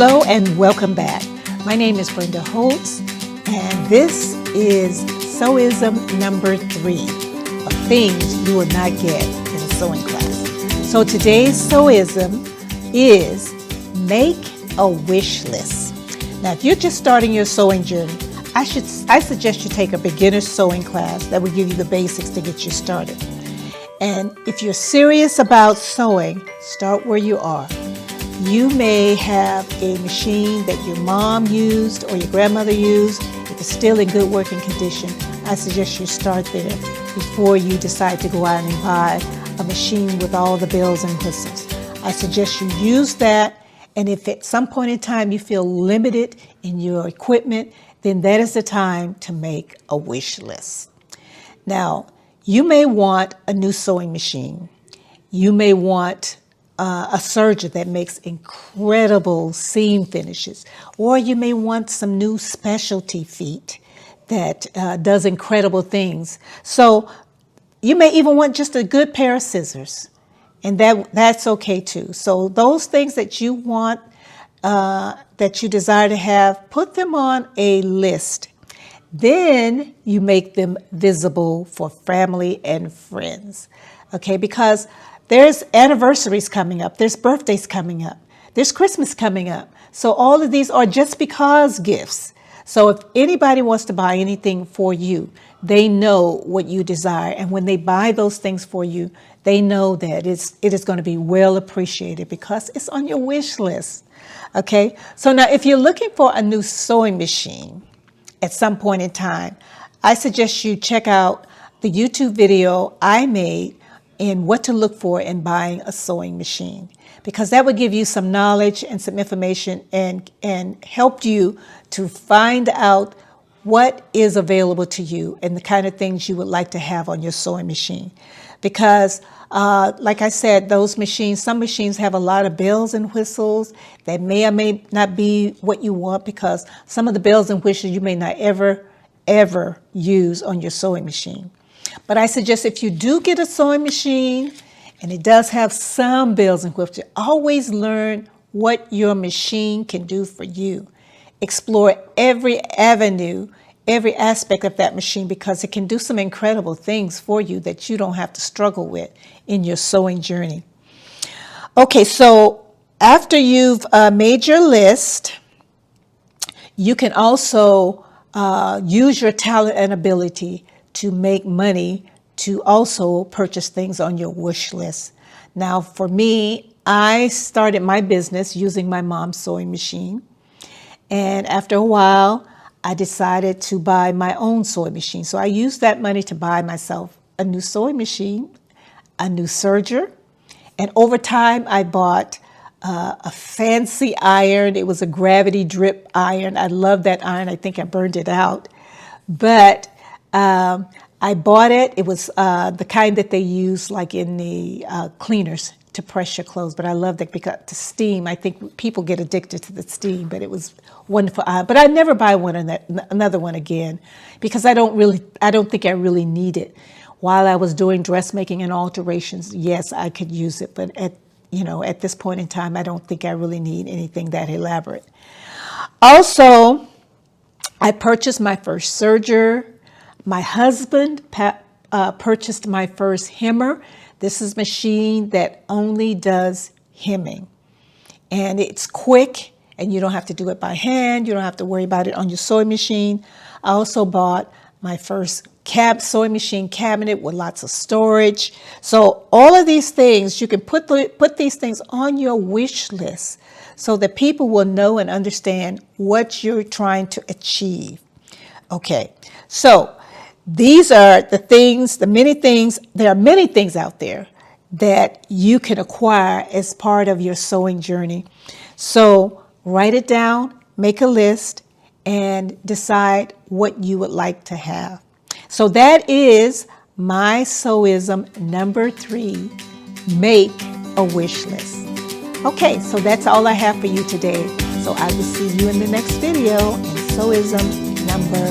Hello and welcome back. My name is Brenda Holtz, and this is Sewism number 3 of things you will not get in a sewing class. So today's Sewism is make a wish list. Now, if you're just starting your sewing journey, I suggest you take a beginner sewing class that will give you the basics to get you started. And if you're serious about sewing, start where you are. You may have a machine that your mom used or your grandmother used. If it's still in good working condition, I suggest you start there before you decide to go out and buy a machine with all the bells and whistles. I suggest you use that, and if at some point in time you feel limited in your equipment, then that is the time to make a wish list. Now, you may want a new sewing machine. You may want a serger that makes incredible seam finishes, or you may want some new specialty feet that does incredible things. So you may even want just a good pair of scissors, and that's okay too. So those things that you want, that you desire to have, put them on a list. Then you make them visible for family and friends, okay? Because there's anniversaries coming up, there's birthdays coming up, there's Christmas coming up. So all of these are just because gifts. So if anybody wants to buy anything for you, they know what you desire. And when they buy those things for you, they know that it is going to be well appreciated because it's on your wish list. Okay, so now if you're looking for a new sewing machine at some point in time, I suggest you check out the YouTube video I made in what to look for in buying a sewing machine, because that would give you some knowledge and some information and help you to find out what is available to you and the kind of things you would like to have on your sewing machine. Because like I said, those machines, some machines have a lot of bells and whistles that may or may not be what you want, because some of the bells and whistles you may not ever use on your sewing machine. But I suggest if you do get a sewing machine and it does have some bells and whistles, always learn what your machine can do for you. Explore every avenue, every aspect of that machine, because it can do some incredible things for you that you don't have to struggle with in your sewing journey. Okay, so after you've made your list, you can also use your talent and ability to make money to also purchase things on your wish list. Now, for me, I started my business using my mom's sewing machine. And after a while, I decided to buy my own sewing machine. So I used that money to buy myself a new sewing machine, a new serger. And over time, I bought a fancy iron. It was a gravity drip iron. I love that iron. I think I burned it out. But I bought it. It was the kind that they use like in the cleaners to press your clothes. But I loved it because the steam, I think people get addicted to the steam, but it was wonderful. But I'd never buy another one again, because I don't think I really need it. While I was doing dressmaking and alterations, yes, I could use it. But at this point in time, I don't think I really need anything that elaborate. Also, I purchased my first serger. My husband purchased my first hemmer. This is a machine that only does hemming. And it's quick, and you don't have to do it by hand. You don't have to worry about it on your sewing machine. I also bought my first sewing machine cabinet with lots of storage. So all of these things, you can put these things on your wish list so that people will know and understand what you're trying to achieve. Okay, so these are the things, there are many things out there that you can acquire as part of your sewing journey. So write it down, make a list, and decide what you would like to have. So that is my Sewism number 3, make a wish list. Okay, so that's all I have for you today. So I will see you in the next video in Sewism number